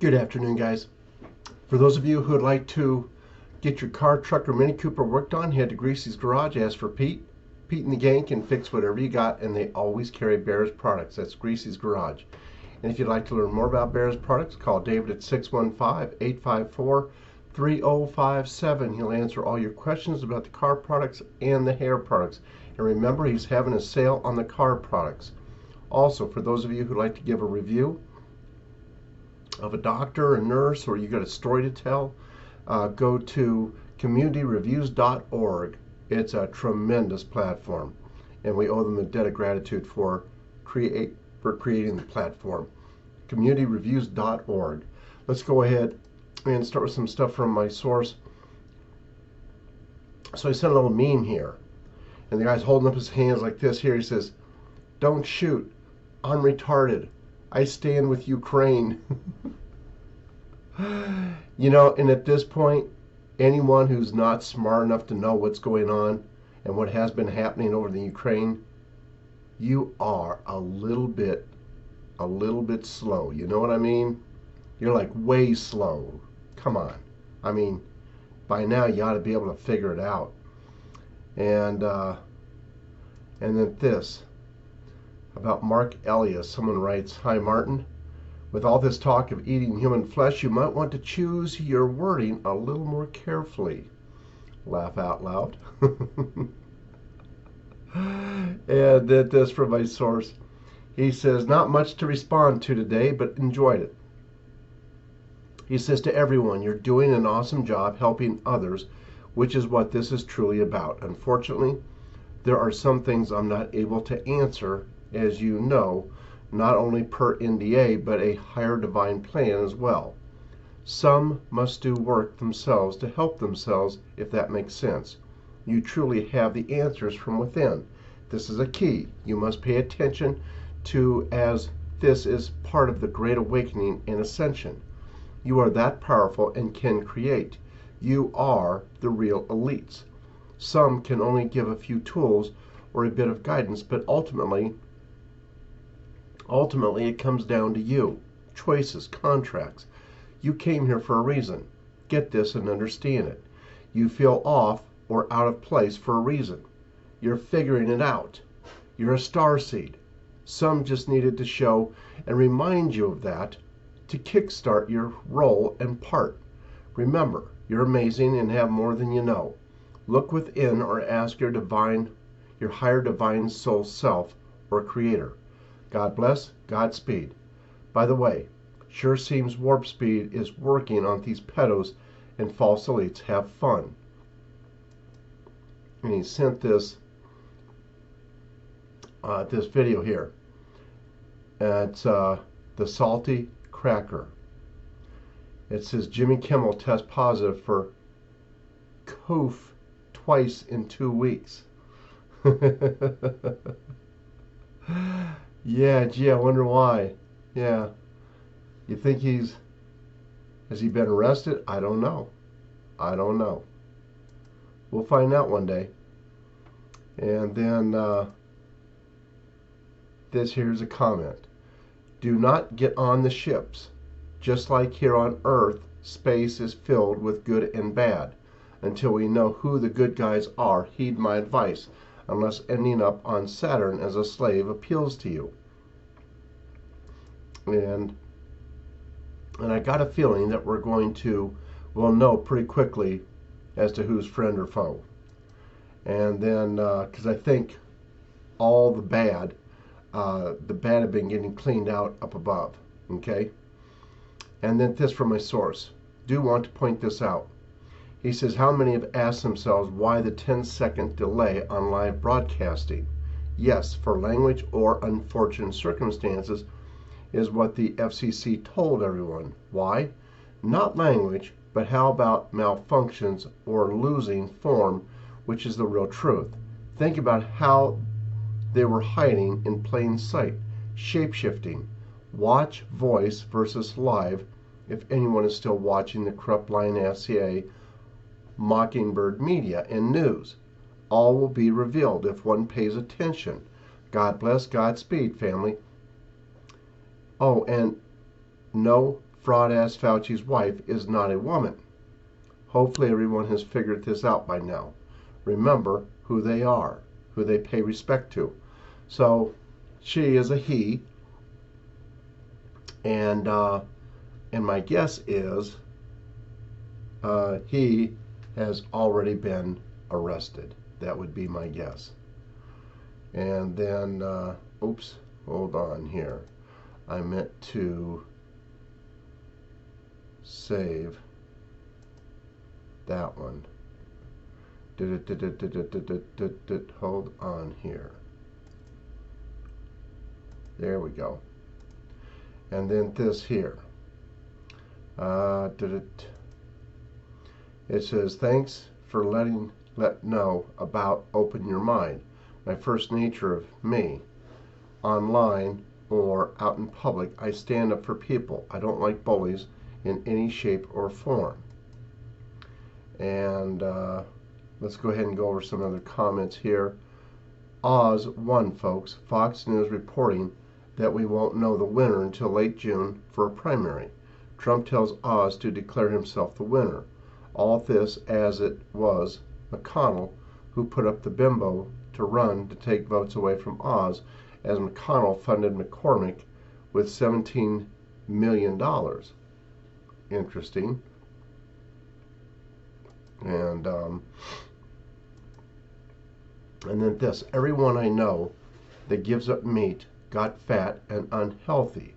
Good afternoon, guys. For those of you who would like to get your car, truck, or Mini Cooper worked on, head to Greasy's Garage, ask for Pete. Pete and the gang can fix whatever you got, and they always carry Bears products. That's Greasy's Garage. And if you'd like to learn more about Bears products, call David at 615-854-3057. He'll answer all your questions about the car products and the hair products. And remember, he's having a sale on the car products. Also, for those of you who'd like to give a review of a doctor, a nurse, or you got a story to tell, go to communityreviews.org. It's a tremendous platform, and we owe them a debt of gratitude for creating the platform. Communityreviews.org. Let's go ahead and start with some stuff from my source. So I sent a little meme here, and the guy's holding up his hands like this here. He says, "Don't shoot. I'm retarded. I stand with Ukraine." And at this point, anyone who's not smart enough to know what's going on and what has been happening over the Ukraine, you are a little bit slow. You know what I mean? You're like way slow. Come on. I mean, by now you ought to be able to figure it out. And then this about Mark Elias. Someone writes, "Hi Martin. With all this talk of eating human flesh, you might want to choose your wording a little more carefully." Laugh out loud. And then this from my source. He says, "Not much to respond to today, but enjoyed it." He says, "To everyone, you're doing an awesome job helping others, which is what this is truly about. Unfortunately, there are some things I'm not able to answer, as you know, not only per NDA, but a higher divine plan as well. Some must do work themselves to help themselves, if that makes sense. You truly have the answers from within. This is a key you must pay attention to, as this is part of the Great Awakening and Ascension. You are that powerful and can create. You are the real elites. Some can only give a few tools or a bit of guidance, but ultimately it comes down to you. Choices, contracts. You came here for a reason. Get this and understand it. You feel off or out of place for a reason. You're figuring it out. You're a starseed. Some just needed to show and remind you of that to kickstart your role and part. Remember, you're amazing and have more than you know. Look within or ask your higher divine soul self or creator. God bless, Godspeed. By the way, sure seems Warp Speed is working on these pedos and false elites. Have fun." And he sent this video here. It's the Salty Cracker. It says Jimmy Kimmel tests positive for COOF twice in 2 weeks. Yeah, gee, I wonder why. Yeah. You think has he been arrested? I don't know. We'll find out one day. And then this here's a comment. "Do not get on the ships. Just like here on Earth, space is filled with good and bad. Until we know who the good guys are, heed my advice, unless ending up on Saturn as a slave appeals to you." And I got a feeling that we'll know pretty quickly as to who's friend or foe. And then, because I think all the bad have been getting cleaned out up above. Okay? And then this from my source. Do want to point this out. He says, "How many have asked themselves why the 10-second delay on live broadcasting? Yes, for language or unfortunate circumstances is what the FCC told everyone. Why? Not language, but how about malfunctions or losing form, which is the real truth? Think about how they were hiding in plain sight, shape-shifting. Watch voice versus live, if anyone is still watching the corrupt Lion SCA, Mockingbird Media, and news. All will be revealed if one pays attention. God bless, Godspeed, family." Oh, and no fraud-ass Fauci's wife is not a woman. Hopefully everyone has figured this out by now. Remember who they are, who they pay respect to. So she is a he, and my guess is he has already been arrested. That would be my guess. And then, oops, hold on here. I meant to save that one. Hold on here. There we go. And then this here. It says, thanks for let know about Open Your Mind. My first nature of me. Online or out in public, I stand up for people. I don't like bullies in any shape or form. And let's go ahead and go over some other comments here. Oz won, folks. Fox News reporting that we won't know the winner until late June for a primary. Trump tells Oz to declare himself the winner. All this as it was McConnell who put up the bimbo to run to take votes away from Oz, as McConnell funded McCormick with $17 million. Interesting. And then this, everyone I know that gives up meat got fat and unhealthy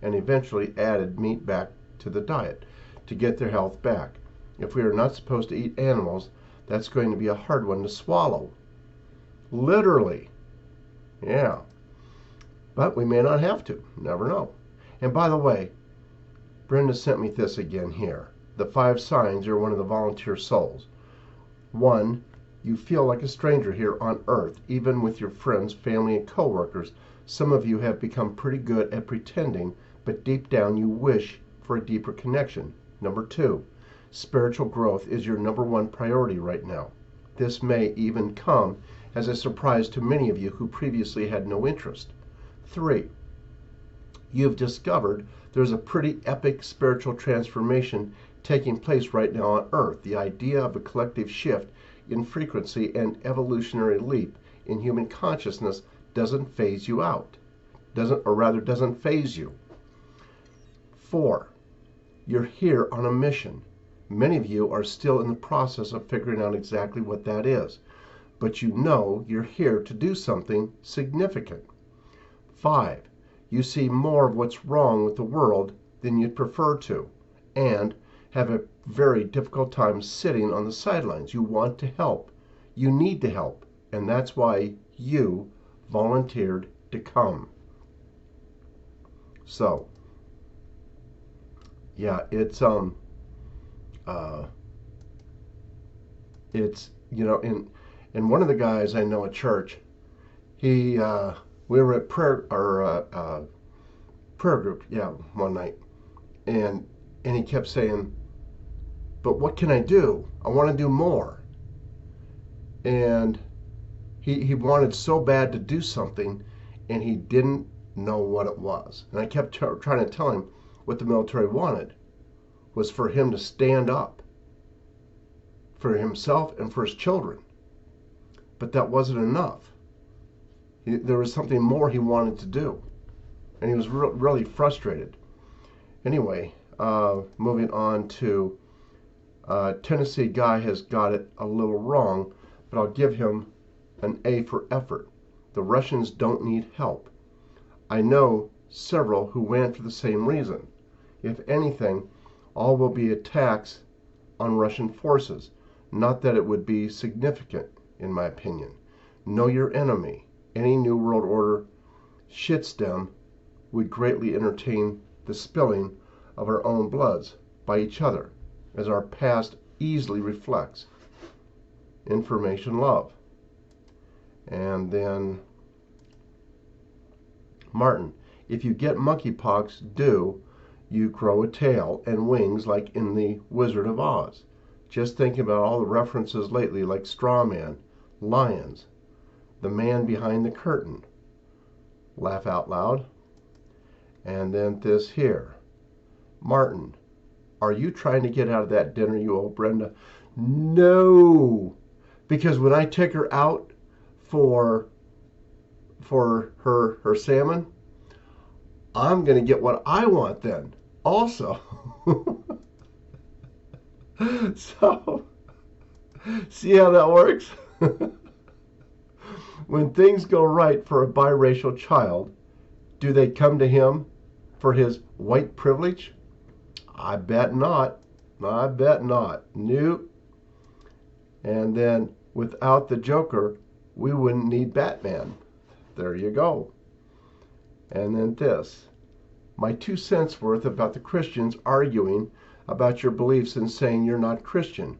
and eventually added meat back to the diet to get their health back. If we are not supposed to eat animals, that's going to be a hard one to swallow. Literally. Yeah. But we may not have to. Never know. And by the way, Brenda sent me this again here. The 5 signs are one of the volunteer souls. 1, you feel like a stranger here on earth, even with your friends, family, and coworkers. Some of you have become pretty good at pretending, but deep down you wish for a deeper connection. Number 2, spiritual growth is your number 1 priority right now. This may even come as a surprise to many of you who previously had no interest. 3, you've discovered there's a pretty epic spiritual transformation taking place right now on earth. The idea of a collective shift in frequency and evolutionary leap in human consciousness doesn't phase you out. Doesn't phase you. 4, you're here on a mission. Many of you are still in the process of figuring out exactly what that is, but you know you're here to do something significant. 5, you see more of what's wrong with the world than you'd prefer to, and have a very difficult time sitting on the sidelines. You want to help. You need to help, and that's why you volunteered to come. So, yeah, it's and one of the guys I know at church, we were at prayer group, one night, and he kept saying, but what can I do? I want to do more. And he wanted so bad to do something, and he didn't know what it was. And I kept trying to tell him what the military wanted was for him to stand up for himself and for his children. But that wasn't enough. There was something more he wanted to do. And he was really frustrated. Anyway, moving on to Tennessee guy has got it a little wrong, but I'll give him an A for effort. The Russians don't need help. I know several who went for the same reason. If anything, all will be attacks on Russian forces. Not that it would be significant, in my opinion. Know your enemy. Any New World Order shitstem would greatly entertain the spilling of our own bloods by each other, as our past easily reflects. Information love. And then Martin, if you get monkeypox, do you grow a tail and wings like in the Wizard of Oz? Just thinking about all the references lately, like Straw Man, Lions, the man behind the curtain. Laugh out loud. And then this here. Martin, are you trying to get out of that dinner you owe Brenda? No, because when I take her out for her salmon, I'm going to get what I want then also. So, see how that works? When things go right for a biracial child, do they come to him for his white privilege? I bet not. I bet not. Nope. And then without the Joker, we wouldn't need Batman. There you go. And then this. My 2 cents worth about the Christians arguing about your beliefs and saying you're not Christian.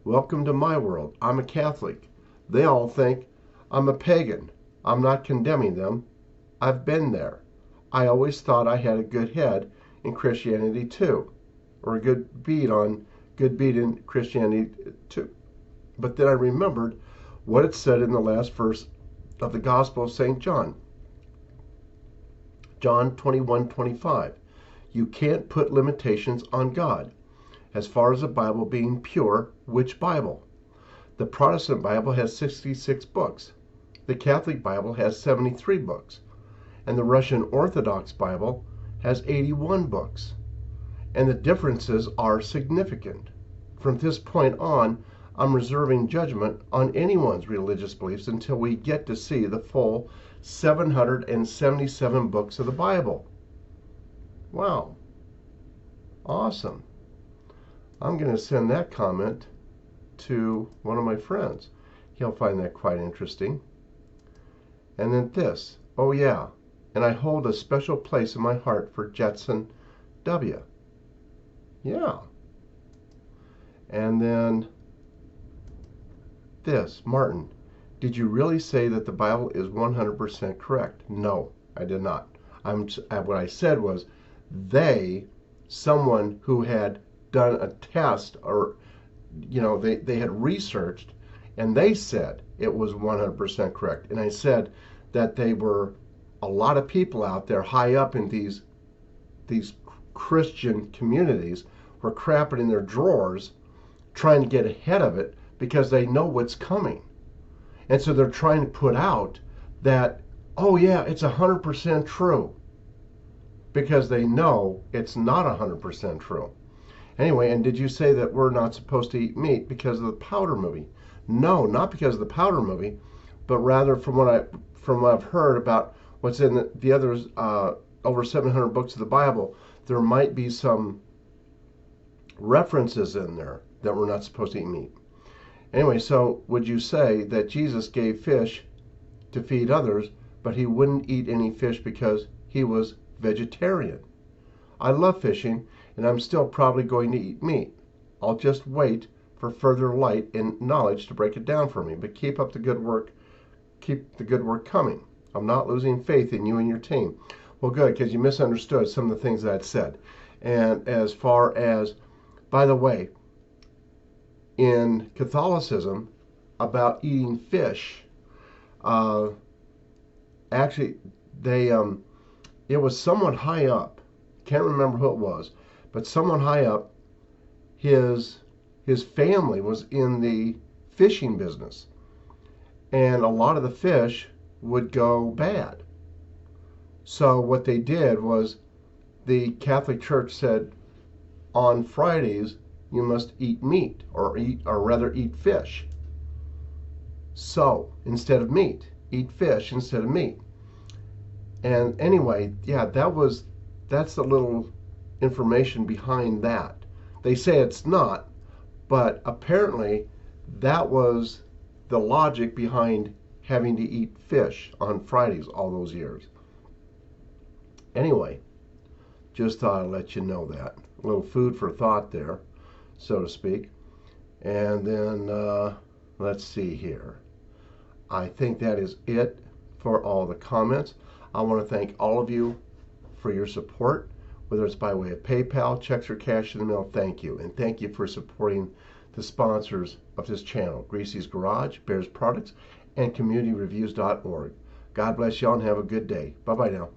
Welcome to my world. I'm a Catholic. They all think I'm a pagan. I'm not condemning them. I've been there. I always thought I had a good head in Christianity too, or a good beat in Christianity too. But then I remembered what it said in the last verse of the Gospel of St. John. John 21:25. You can't put limitations on God. As far as the Bible being pure, which Bible? The Protestant Bible has 66 books. The Catholic Bible has 73 books. And the Russian Orthodox Bible has 81 books. And the differences are significant. From this point on, I'm reserving judgment on anyone's religious beliefs until we get to see the full 777 books of the Bible. Wow. Awesome. I'm going to send that comment to one of my friends. He'll find that quite interesting. And then this. Oh yeah. And I hold a special place in my heart for Jetson W. Yeah. And then this. Martin, did you really say that the Bible is 100% correct? No, I did not. What I said was someone who had done a test, or they had researched, and they said it was 100% correct. And I said that they were a lot of people out there high up in these Christian communities were crapping in their drawers trying to get ahead of it because they know what's coming. And so they're trying to put out that, oh yeah, it's 100% true, because they know it's not 100% true. Anyway, and did you say that we're not supposed to eat meat because of the Powder movie? No, not because of the Powder movie, but rather from what I've heard about what's in the others, over 700 books of the Bible, there might be some references in there that we're not supposed to eat meat. Anyway, so would you say that Jesus gave fish to feed others, but he wouldn't eat any fish because he was vegetarian? I love fishing, and I'm still probably going to eat meat. I'll just wait for further light and knowledge to break it down for me. But keep up the good work. Keep the good work coming. I'm not losing faith in you and your team. Well, good, because you misunderstood some of the things that I'd said. And as far as, by the way, in Catholicism, about eating fish, actually, it was someone high up. Can't remember who it was, but someone high up, his family was in the fishing business, and a lot of the fish would go bad. So what they did was, the Catholic Church said, on Fridays you must eat meat, or rather eat fish. So instead of meat, eat fish instead of meat. And anyway, yeah, that's the little information behind that. They say it's not, but apparently that was the logic behind having to eat fish on Fridays all those years. Anyway, just thought I'd let you know that. A little food for thought there, so to speak. And then let's see here. I think that is it for all the comments. I want to thank all of you for your support, whether it's by way of PayPal, checks, or cash in the mail. Thank you. And thank you for supporting the sponsors of this channel, Greasy's Garage, Bears Products, and CommunityReviews.org. God bless y'all and have a good day. Bye-bye now.